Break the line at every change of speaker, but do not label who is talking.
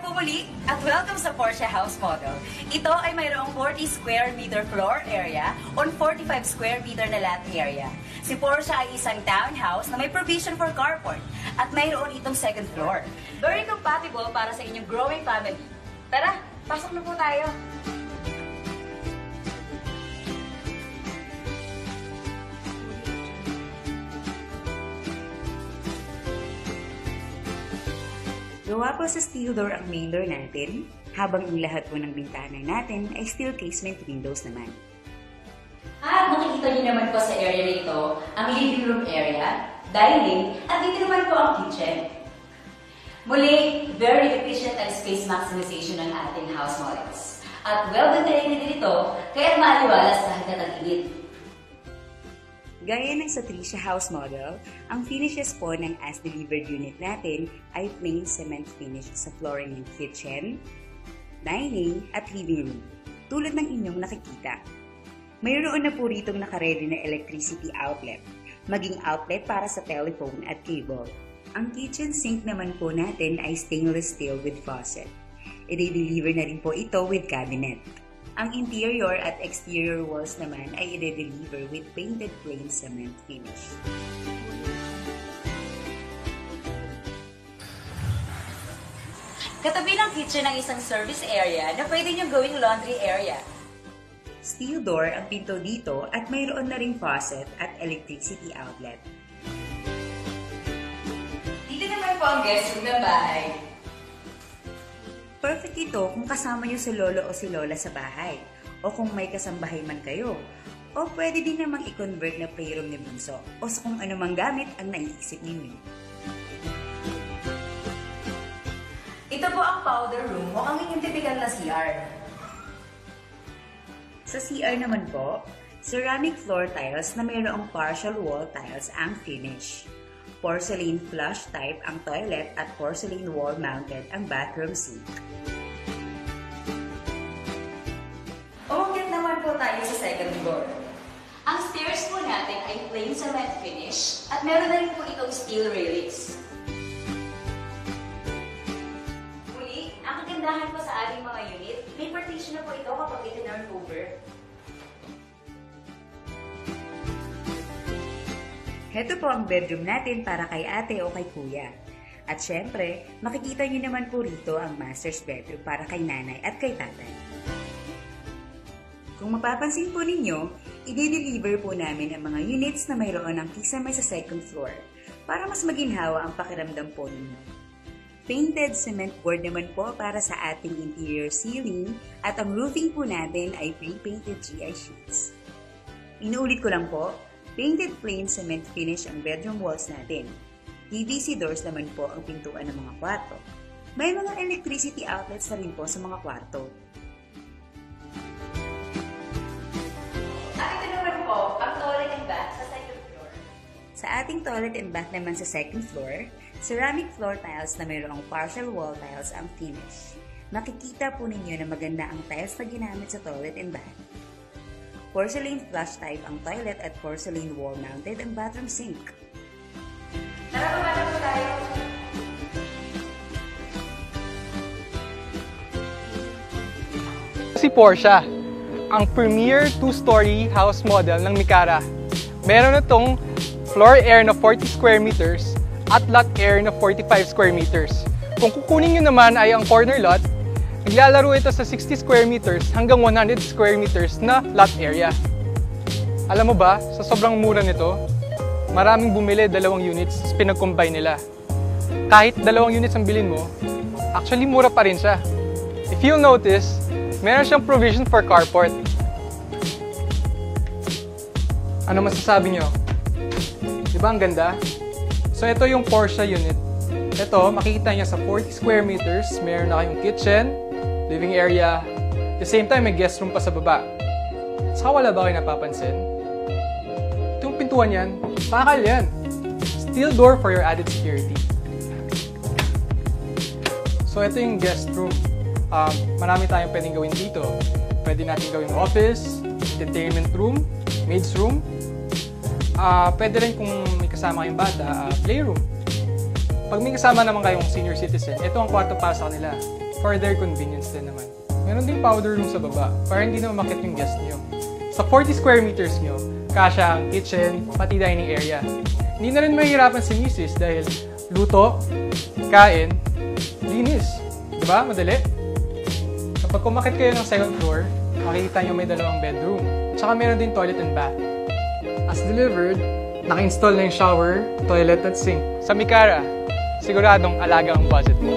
po muli at welcome sa Porsche House Model. Ito ay mayroong 40 square meter floor area on 45 square meter na lot area. Si Porsche ay isang townhouse na may provision for carport at mayroon itong second floor. Very compatible para sa inyong growing family. Tara, pasok na po tayo.
Gawa po sa steel door ang main door natin, habang ang lahat po ng bintana natin ay steel casement windows naman.
At makikita niyo naman po sa area na ito ang living room area, dining, at dito naman po ang kitchen. Muli, very efficient and space maximization ng ating house models. At well-ventilated din ito, kaya maaliwalas kahit natag-init.
Gaya ng sa Tricia House Model, ang finishes po ng as-delivered unit natin ay plain cement finish sa flooring ng kitchen, dining, at living room, tulad ng inyong nakikita. Mayroon na po ritong nakaredy na electricity outlet, maging outlet para sa telephone at cable. Ang kitchen sink naman po natin ay stainless steel with faucet. I-deliver na rin po ito with cabinet. Ang interior at exterior walls naman ay i-deliver with painted plain cement finish.
Katabi ng kitchen ang isang service area na pwede niyong gawing laundry area.
Steel door ang pinto dito at mayroon na ring faucet at electricity outlet.
Dito naman po ang guest room ng bahay.
Perfect ito kung kasama nyo si lolo o si lola sa bahay, o kung may kasambahay man kayo, o pwede din namang i-convert na playroom ni Bunso, o sa kung anumang gamit ang naiisip ninyo.
Ito po ang powder room o ang inyong typical na CR.
Sa CR naman po, ceramic floor tiles na mayroong partial wall tiles ang finish. Porcelain flush type ang toilet at porcelain wall-mounted ang bathroom sink.
Umakyat naman po tayo sa second floor. Ang stairs po natin ay plain cement finish at meron na rin po itong steel railings. Muli, ang kagandahan po sa ating mga unit, may partition na po ito kapag itinurn over.
Heto po ang bedroom natin para kay ate o kay kuya. At syempre, makikita nyo naman po rito ang master's bedroom para kay nanay at kay tatay. Kung mapapansin po ninyo, i-deliver po namin ang mga units na mayroon ng kisame sa second floor para mas maginhawa ang pakiramdam po ninyo. Painted cement board naman po para sa ating interior ceiling at ang roofing po natin ay pre-painted GI sheets. Inuulit ko lang po, painted plain cement finish ang bedroom walls natin. PVC doors naman po ang pintuan ng mga kwarto. May mga electricity outlets na rin po sa mga kwarto.
At ito naman po ang toilet and bath sa second floor.
Sa ating toilet and bath naman sa second floor, ceramic floor tiles na mayroong partial wall tiles ang finish. Makikita po ninyo na maganda ang tiles na ginamit sa toilet and bath. Porcelain flush type ang toilet at porcelain wall-mounted ang bathroom sink.
Tara, bumaba po tayo.
Si Porsche, ang premier two-story house model ng Mikara. Meron na itong floor area na 40 square meters at lot area na 45 square meters. Kung kukunin nyo naman ay ang corner lot, naglalaro ito sa 60 square meters hanggang 100 square meters na lot area. Alam mo ba, sa sobrang mura nito, maraming bumili dalawang units, pinag-combine nila. Kahit dalawang units ang bilhin mo, actually mura pa rin siya. If you'll notice, meron siyang provision for carport. Ano masasabi nyo? Di ba ang ganda? So ito yung Porsche unit. Ito, makikita niya sa 40 square meters, meron na kayong kitchen, living area, at the same time may guest room pa sa baba. Saka wala ba kayo napapansin? Itong pintuan yan, bakal yan. Steel door for your added security. So ito yung guest room. Marami tayong pwedeng gawin dito. Pwede natin gawin office, entertainment room, maid's room. Pwede rin kung may kasama kayong bata, playroom. Pag may kasama naman kayong senior citizen, ito ang kwarto para sa kanila. for their convenience din naman. Meron din powder room sa baba para hindi na umakit yung guest nyo. Sa 40 square meters nyo, kasya ang kitchen, pati dining area. Hindi na rin mahihirapan si Mrs. dahil luto, kain, linis. Diba? Madali. Kapag kumakit kayo ng second floor, makikita nyo may dalawang bedroom. Tsaka meron din toilet and bath. As delivered, naka-install na yung shower, toilet at sink. Sa Mikara, siguradong alaga ang budget mo.